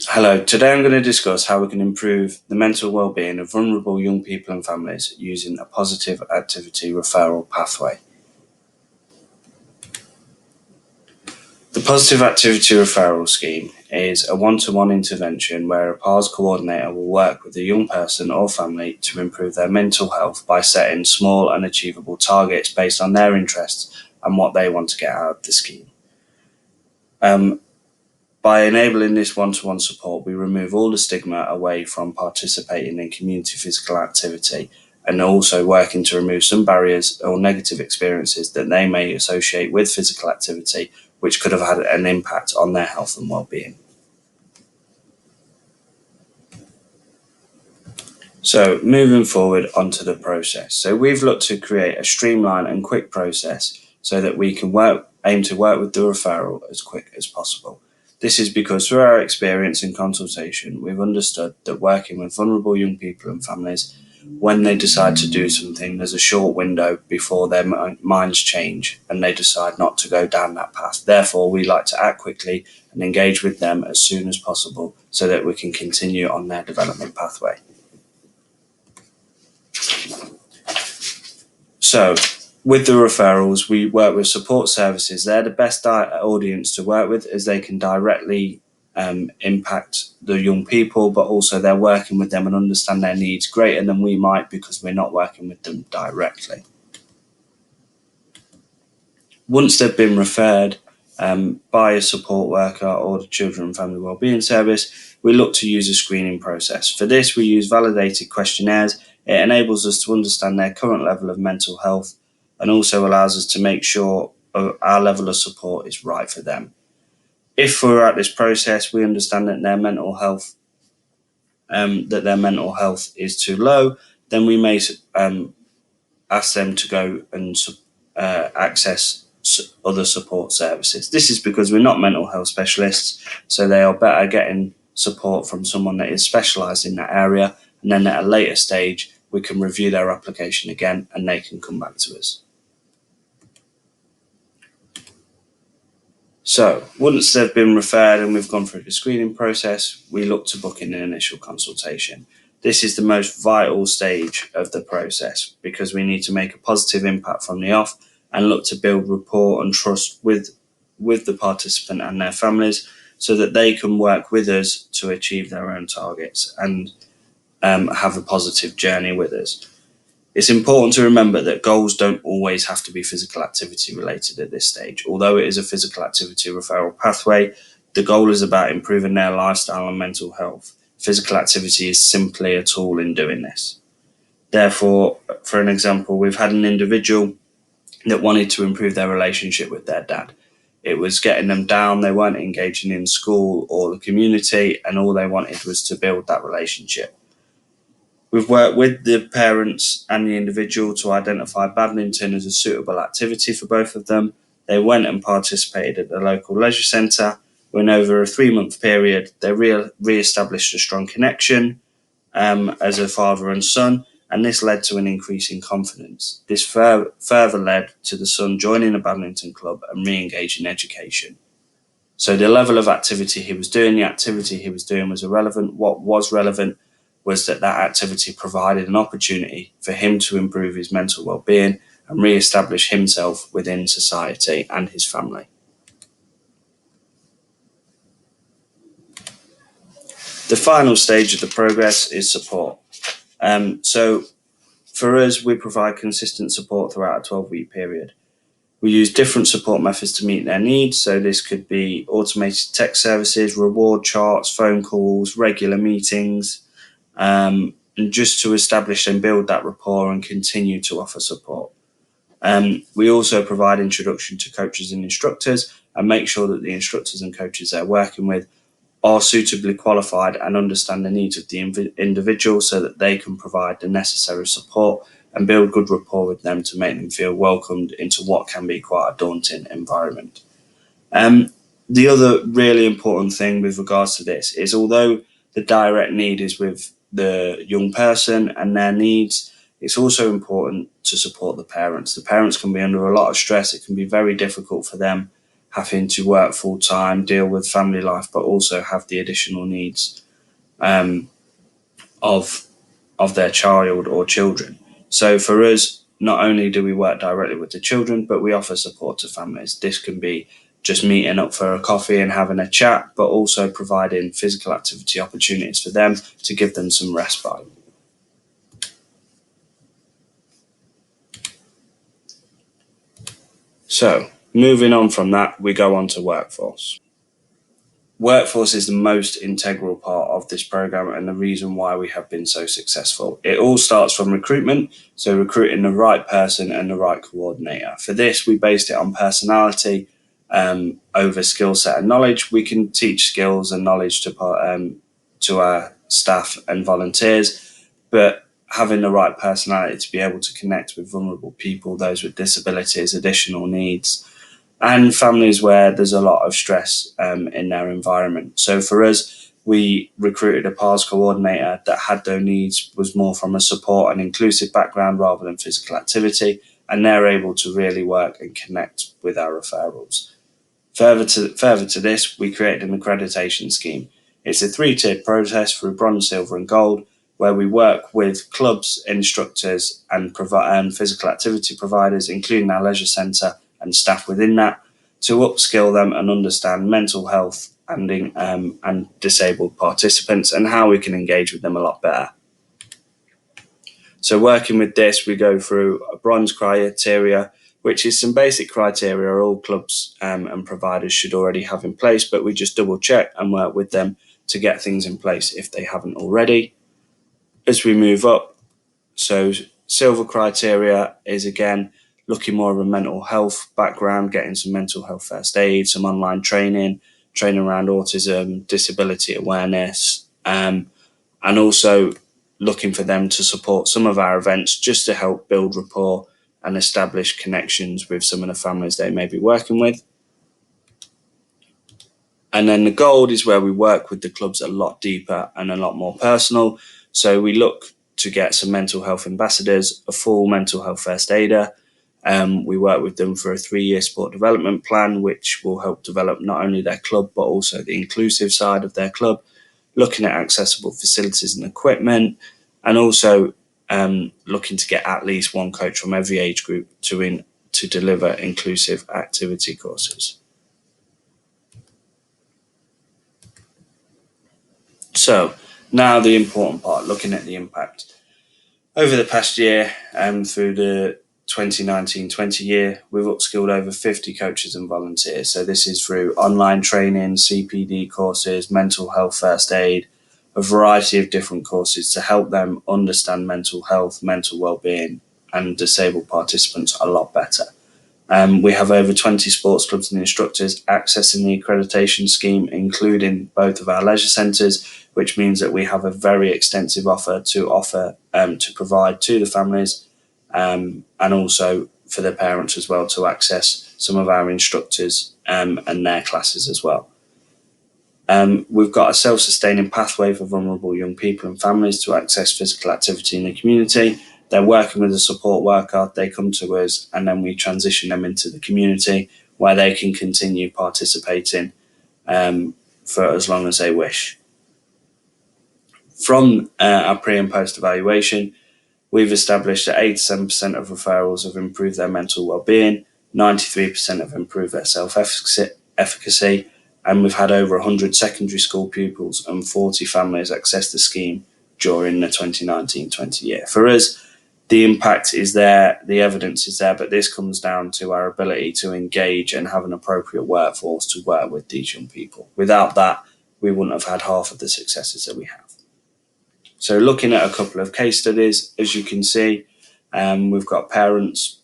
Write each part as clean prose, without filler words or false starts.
Hello, today I'm going to discuss how we can improve the mental well-being of vulnerable young people and families using a positive activity referral pathway. The positive activity referral scheme is a one-to-one intervention where a PARS coordinator will work with a young person or family to improve their mental health by setting small and achievable targets based on their interests and what they want to get out of the scheme. By enabling this one-to-one support, we remove all the stigma away from participating in community physical activity and also working to remove some barriers or negative experiences that they may associate with physical activity, which could have had an impact on their health and well-being. So moving forward onto the process. So we've looked to create a streamlined and quick process so that we can aim to work with the referral as quick as possible. This is because through our experience in consultation, we've understood that working with vulnerable young people and families, when they decide to do something, there's a short window before their minds change and they decide not to go down that path. Therefore, we like to act quickly and engage with them as soon as possible so that we can continue on their development pathway. So, with the referrals, we work with support services. They're the best audience to work with as they can directly impact the young people, but also they're working with them and understand their needs greater than we might because we're not working with them directly. Once they've been referred by a support worker or the Children and Family Wellbeing Service, we look to use a screening process. For this, we use validated questionnaires. It enables us to understand their current level of mental health and also allows us to make sure our level of support is right for them. If throughout this process we understand that their mental health is too low, then we may ask them to go and access other support services. This is because we're not mental health specialists, so they are better getting support from someone that is specialised in that area, and then at a later stage we can review their application again and they can come back to us. So once they've been referred and we've gone through the screening process, we look to book in an initial consultation. This is the most vital stage of the process because we need to make a positive impact from the off and look to build rapport and trust with the participant and their families so that they can work with us to achieve their own targets and have a positive journey with us. It's important to remember that goals don't always have to be physical activity related at this stage. Although it is a physical activity referral pathway, the goal is about improving their lifestyle and mental health. Physical activity is simply a tool in doing this. Therefore, for an example, we've had an individual that wanted to improve their relationship with their dad. It was getting them down, they weren't engaging in school or the community, and all they wanted was to build that relationship. We've worked with the parents and the individual to identify badminton as a suitable activity for both of them. They went and participated at the local leisure centre. When over a 3-month period, they re-established a strong connection as a father and son, and this led to an increase in confidence. This further led to the son joining a badminton club and re-engaging education. So the level of activity he was doing, the activity he was doing was irrelevant. What was relevant was that activity provided an opportunity for him to improve his mental well-being and re-establish himself within society and his family. The final stage of the progress is support. So for us, we provide consistent support throughout a 12-week period. We use different support methods to meet their needs. So this could be automated text services, reward charts, phone calls, regular meetings, and just to establish and build that rapport and continue to offer support. We also provide introduction to coaches and instructors and make sure that the instructors and coaches they're working with are suitably qualified and understand the needs of the individual so that they can provide the necessary support and build good rapport with them to make them feel welcomed into what can be quite a daunting environment. The other really important thing with regards to this is although the direct need is with the young person and their needs, it's also important to support the parents. The parents can be under a lot of stress. It can be very difficult for them having to work full time, deal with family life, but also have the additional needs of their child or children. So for us, not only do we work directly with the children, but we offer support to families. This can be just meeting up for a coffee and having a chat, but also providing physical activity opportunities for them to give them some respite. So moving on from that, we go on to workforce. Workforce is the most integral part of this program and the reason why we have been so successful. It all starts from recruitment, so recruiting the right person and the right coordinator. For this, we based it on personality over skill set and knowledge. We can teach skills and knowledge to our staff and volunteers, but having the right personality to be able to connect with vulnerable people, those with disabilities, additional needs, and families where there's a lot of stress in their environment. So for us, we recruited a PARS coordinator that had their needs, was more from a support and inclusive background rather than physical activity, and they're able to really work and connect with our referrals. Further to this, we created an accreditation scheme. It's a 3-tiered process through bronze, silver and gold, where we work with clubs, instructors and physical activity providers, including our leisure centre and staff within that, to upskill them and understand mental health and disabled participants and how we can engage with them a lot better. So working with this, we go through a bronze criteria, which is some basic criteria all clubs and providers should already have in place, but we just double check and work with them to get things in place if they haven't already. As we move up, so silver criteria is again looking more of a mental health background, getting some mental health first aid, some online training around autism, disability awareness, and also looking for them to support some of our events just to help build rapport and establish connections with some of the families they may be working with. And then the gold is where we work with the clubs a lot deeper and a lot more personal. So we look to get some mental health ambassadors, a full mental health first aider. We work with them for a 3-year sport development plan, which will help develop not only their club, but also the inclusive side of their club, looking at accessible facilities and equipment, and also looking to get at least one coach from every age group to deliver inclusive activity courses. So now the important part, looking at the impact. Over the past year, through the 2019-20 year, we've upskilled over 50 coaches and volunteers. So this is through online training, CPD courses, mental health first aid, a variety of different courses to help them understand mental health, mental well-being, and disabled participants a lot better. We have over 20 sports clubs and instructors accessing the accreditation scheme, including both of our leisure centres, which means that we have a very extensive offer to provide to the families, and also for the parents as well to access some of our instructors and their classes as well. We've got a self-sustaining pathway for vulnerable young people and families to access physical activity in the community. They're working with a support worker, they come to us, and then we transition them into the community where they can continue participating for as long as they wish. From our pre and post evaluation, we've established that 87% of referrals have improved their mental well-being, 93% have improved their self-efficacy, and we've had over 100 secondary school pupils and 40 families access the scheme during the 2019-20 year. For us, the impact is there, the evidence is there, but this comes down to our ability to engage and have an appropriate workforce to work with these young people. Without that, we wouldn't have had half of the successes that we have. So looking at a couple of case studies, as you can see, we've got parents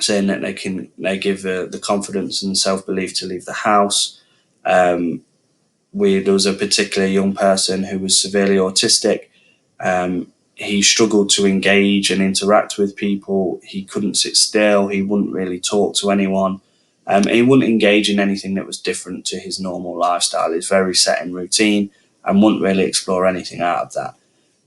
saying that they give the confidence and self-belief to leave the house. There was a particular young person who was severely autistic. He struggled to engage and interact with people. He couldn't sit still. He wouldn't really talk to anyone. He wouldn't engage in anything that was different to his normal lifestyle. He's very set in routine and wouldn't really explore anything out of that.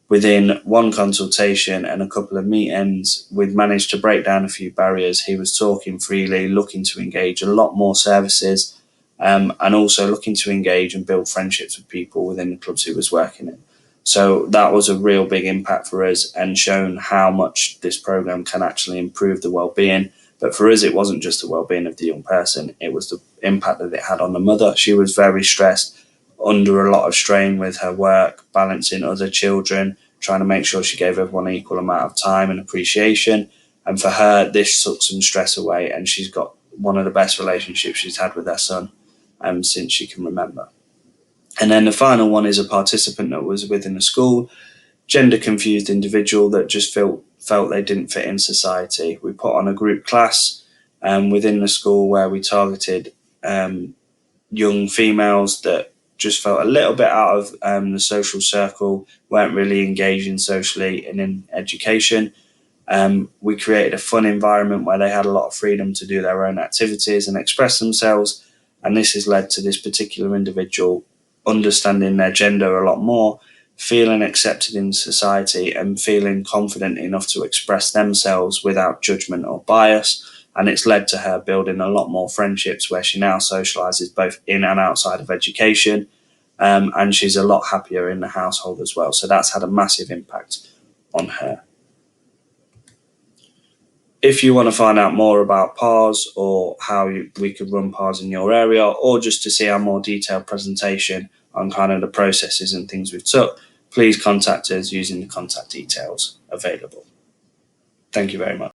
within one consultation and a couple of meetings, we'd managed to break down a few barriers. He was talking freely, looking to engage a lot more services, and also looking to engage and build friendships with people within the clubs he was working in. So that was a real big impact for us, and shown how much this program can actually improve the well-being. But for us, it wasn't just the well-being of the young person, it was the impact that it had on the mother. She was very stressed, under a lot of strain with her work, balancing other children, trying to make sure she gave everyone an equal amount of time and appreciation. And for her, this took some stress away, and she's got one of the best relationships she's had with her son since she can remember. And then the final one is a participant that was within a school, gender confused individual that just felt they didn't fit in society. We put on a group class within the school where we targeted young females that just felt a little bit out of the social circle, weren't really engaging socially and in education. We created a fun environment where they had a lot of freedom to do their own activities and express themselves. And this has led to this particular individual understanding their gender a lot more, feeling accepted in society, and feeling confident enough to express themselves without judgment or bias. And it's led to her building a lot more friendships where she now socialises both in and outside of education. And she's a lot happier in the household as well. So that's had a massive impact on her. If you want to find out more about PARS or how we could run PARS in your area, or just to see a more detailed presentation on kind of the processes and things we've took, please contact us using the contact details available. Thank you very much.